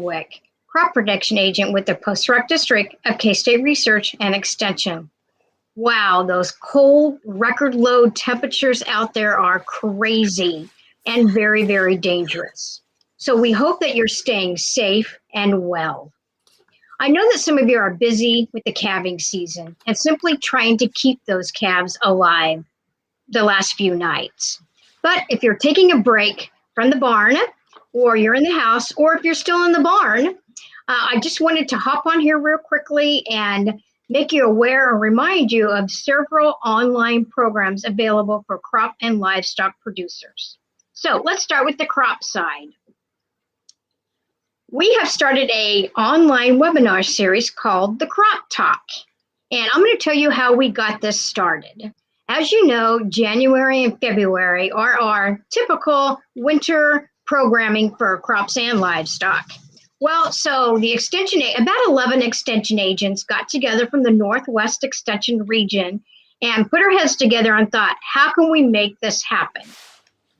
Wick, crop protection agent with the Post-Rock District of K-State Research and Extension. Wow, those cold record low temperatures out there are crazy and very, very dangerous. So we hope that you're staying safe and well. I know that some of you are busy with the calving season and simply trying to keep those calves alive the last few nights. But if you're taking a break from the barn, or you're in the house, or if you're still in the barn, I just wanted to hop on here real quickly and make you aware and remind you of several online programs available for crop and livestock producers. So let's start with the crop side. We have started an online webinar series called the Crop Talk, and I'm going to tell you how we got this started. As you know, January and February are our typical winter programming for crops and livestock. Well, so the about 11 extension agents got together from the Northwest Extension region and put our heads together and thought, how can we make this happen?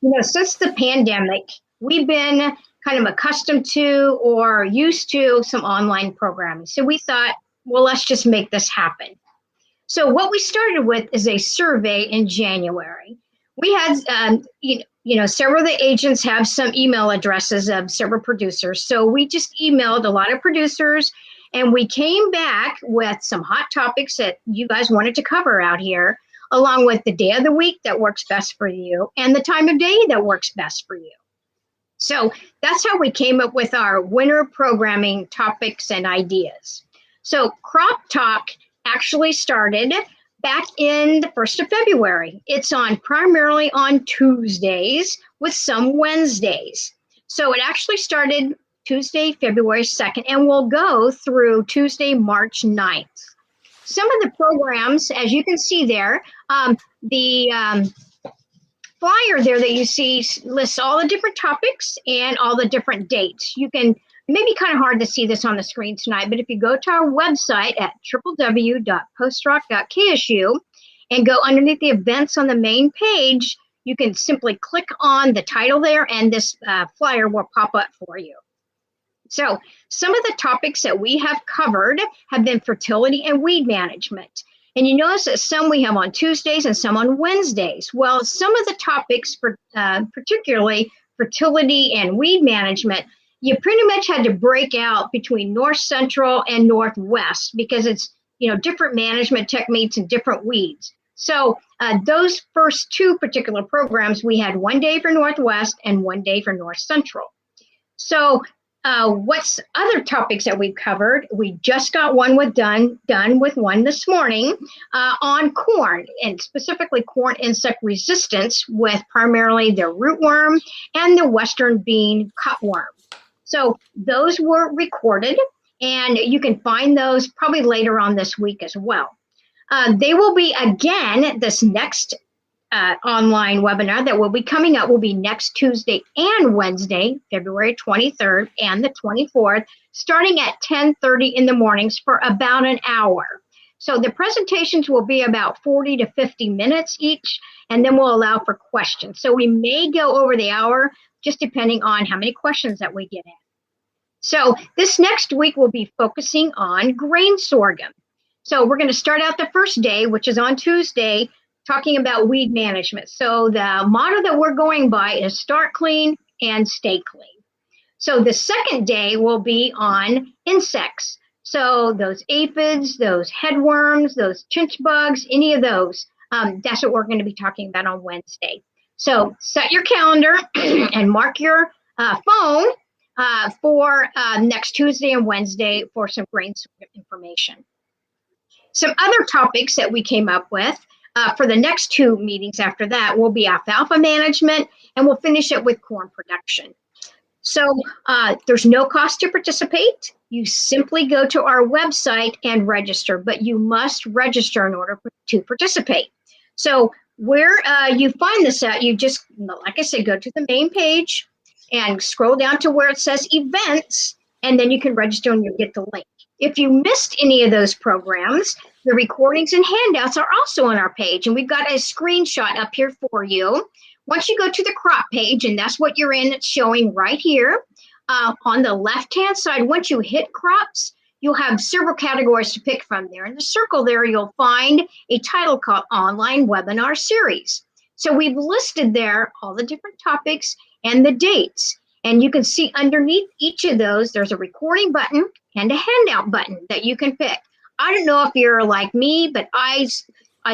You know, since the pandemic, we've been kind of accustomed to or used to some online programming. So we thought, well, let's just make this happen. So what we started with is a survey in January. We had, several of the agents have some email addresses of several producers. So we just emailed a lot of producers and we came back with some hot topics that you guys wanted to cover out here, along with the day of the week that works best for you and the time of day that works best for you. So that's how we came up with our winter programming topics and ideas. So Crop Talk actually started back in the 1st of February. It's on primarily on Tuesdays with some Wednesdays. So it actually started Tuesday, February 2nd, and will go through Tuesday, March 9th. Some of the programs, as you can see there, the flyer there that you see lists all the different topics and all the different dates. You can, maybe kind of hard to see this on the screen tonight, but if you go to our website at www.postrock.ksu and go underneath the events on the main page, you can simply click on the title there and this flyer will pop up for you. So some of the topics that we have covered have been fertility and weed management. And you notice that some we have on Tuesdays and some on Wednesdays. Well, some of the topics, for particularly fertility and weed management, you pretty much had to break out between North Central and Northwest because it's, different management techniques and different weeds. So those first two particular programs, we had one day for Northwest and one day for North Central. So what's other topics that we've covered? We just got one done with one this morning on corn, and specifically corn insect resistance with primarily the rootworm and the western bean cutworm. So those were recorded, and you can find those probably later on this week as well. They will be again this next online webinar that will be coming up will be next Tuesday and Wednesday, February 23rd and the 24th, starting at 10:30 in the mornings for about an hour. So the presentations will be about 40 to 50 minutes each, and then we'll allow for questions. So we may go over the hour, just depending on how many questions that we get in. So this next week we'll be focusing on grain sorghum. So we're going to start out the first day, which is on Tuesday, talking about weed management. So the motto that we're going by is start clean and stay clean. So the second day will be on insects. So those aphids, those headworms, those chinch bugs, any of those, that's what we're going to be talking about on Wednesday. So set your calendar and mark your phone for next Tuesday and Wednesday for some grain sorghum information. Some other topics that we came up with for the next two meetings after that will be alfalfa management, and we'll finish it with corn production. So there's no cost to participate. You simply go to our website and register, but you must register in order to participate. So where you find this at, you just, like I said, go to the main page and scroll down to where it says events, and then you can register and you'll get the link. If you missed any of those programs, the recordings and handouts are also on our page, and we've got a screenshot up here for you. Once you go to the crop page, and that's what you're in, it's showing right here, On the left-hand side, once you hit crops, you'll have several categories to pick from there. In the circle there, you'll find a title called Online Webinar Series. So we've listed there all the different topics and the dates. And you can see underneath each of those, there's a recording button and a handout button that you can pick. I don't know if you're like me, but I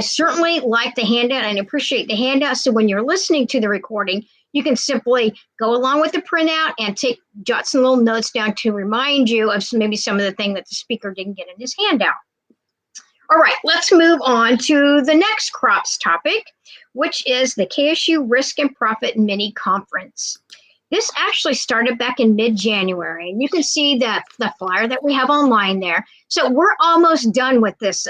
certainly like the handout and appreciate the handout. So when you're listening to the recording, you can simply go along with the printout and jot some little notes down to remind you of maybe some of the things that the speaker didn't get in his handout. All right, let's move on to the next crops topic, which is the KSU Risk and Profit Mini Conference. This actually started back in mid-January, and you can see the flyer that we have online there. So we're almost done with this,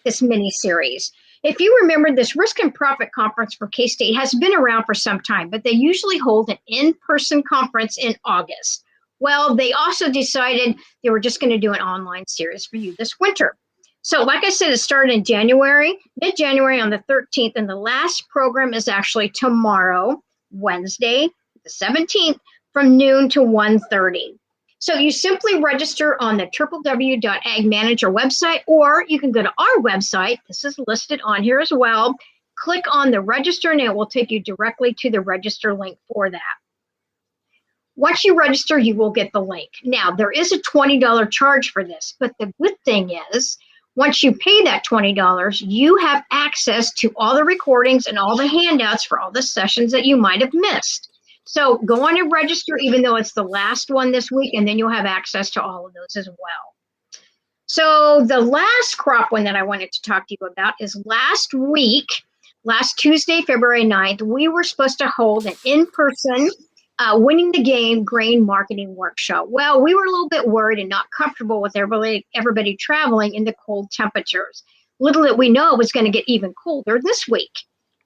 this mini-series. If you remember, this Risk and Profit Conference for K-State has been around for some time, but they usually hold an in-person conference in August. Well, they also decided they were just going to do an online series for you this winter. So like I said, it started in January, mid-January on the 13th, and the last program is actually tomorrow, Wednesday, the 17th, from noon to 1:30. So you simply register on the www.agmanager website, or you can go to our website. This is listed on here as well. Click on the register, and it will take you directly to the register link for that. Once you register, you will get the link. Now, there is a $20 charge for this, but the good thing is, once you pay that $20, you have access to all the recordings and all the handouts for all the sessions that you might have missed. So go on and register, even though it's the last one this week, and then you'll have access to all of those as well. So the last crop one that I wanted to talk to you about is last week, last Tuesday, February 9th, we were supposed to hold an in-person Winning the Game grain marketing workshop. Well, we were a little bit worried and not comfortable with everybody traveling in the cold temperatures. Little did we know it was going to get even colder this week.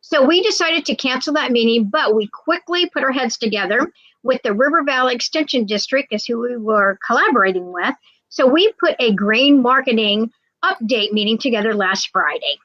So we decided to cancel that meeting, but we quickly put our heads together with the River Valley Extension District, is who we were collaborating with. So we put a grain marketing update meeting together last Friday.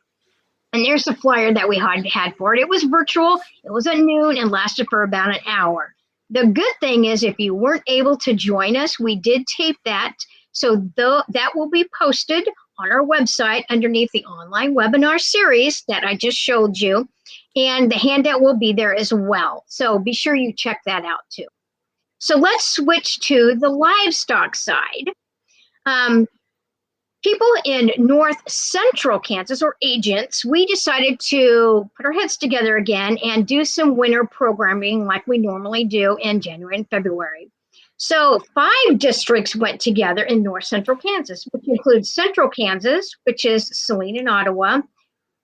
And there's the flyer that we had for it. It was virtual, it was at noon, and lasted for about an hour. The good thing is, if you weren't able to join us, we did tape that. So that will be posted on our website underneath the online webinar series that I just showed you. And the handout will be there as well. So be sure you check that out too. So let's switch to the livestock side. People in North Central Kansas, or agents, we decided to put our heads together again and do some winter programming like we normally do in January and February. So 5 districts went together in North Central Kansas, which includes Central Kansas, which is Saline and Ottawa,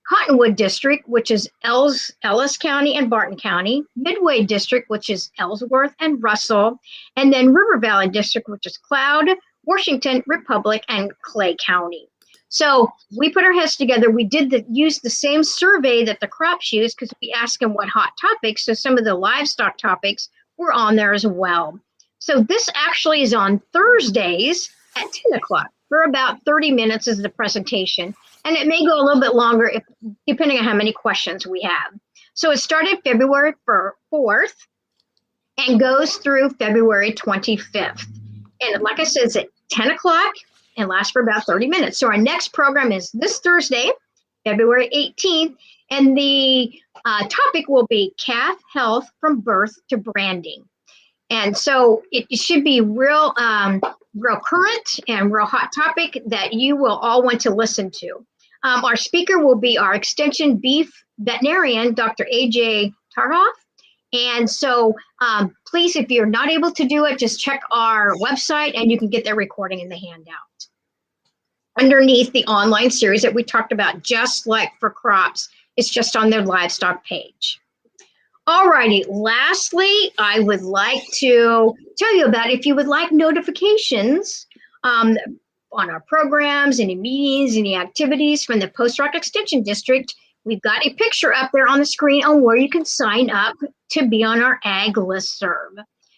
Cottonwood District, which is Ellis County and Barton County, Midway District, which is Ellsworth and Russell, and then River Valley District, which is Cloud, Washington, Republic, and Clay County. So we put our heads together. We use the same survey that the crops use, because we asked them what hot topics. So some of the livestock topics were on there as well. So this actually is on Thursdays at 10 o'clock. For about 30 minutes is the presentation. And it may go a little bit longer depending on how many questions we have. So it started February 4th and goes through February 25th. And like I said, it's at 10 o'clock and lasts for about 30 minutes. So our next program is this Thursday, February 18th. And the topic will be calf health from birth to branding. And so it should be real current and real hot topic that you will all want to listen to. Our speaker will be our extension beef veterinarian, Dr. AJ Tarhoff. And so please, if you're not able to do it, just check our website and you can get that recording in the handout. Underneath the online series that we talked about, just like for crops, it's just on their livestock page. All righty, lastly, I would like to tell you about, if you would like notifications on our programs, any meetings, any activities from the Post Rock Extension District, we've got a picture up there on the screen on where you can sign up to be on our ag listserv.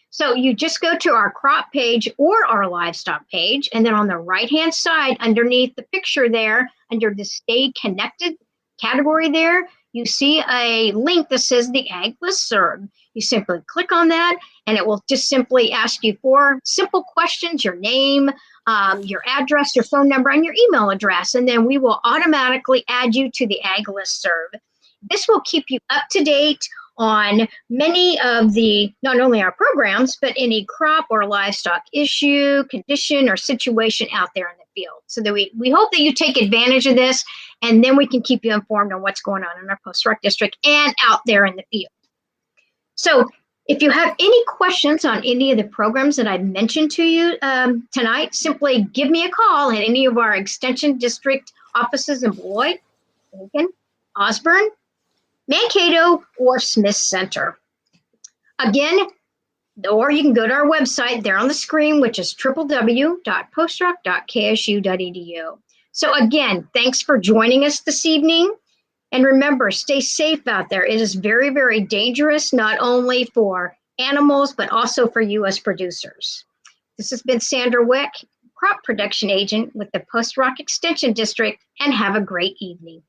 So you just go to our crop page or our livestock page, and then on the right-hand side underneath the picture there, under the Stay Connected category there, you see a link that says the ag listserv. You simply click on that, and it will just simply ask you 4 simple questions: your name, your address, your phone number, and your email address. And then we will automatically add you to the Ag Listserv. This will keep you up to date on many of the, not only our programs, but any crop or livestock issue, condition, or situation out there in the field. So that we hope that you take advantage of this, and then we can keep you informed on what's going on in our post-rock district and out there in the field. So if you have any questions on any of the programs that I mentioned to you tonight, simply give me a call at any of our extension district offices in Beloit, Lincoln, Osborne, Mankato, or Smith Center. Again, or you can go to our website there on the screen, which is www.postrock.ksu.edu. So again, thanks for joining us this evening. And remember, stay safe out there. It is very, very dangerous, not only for animals, but also for you as producers. This has been Sandra Wick, Crop Production Agent with the Post Rock Extension District, and have a great evening.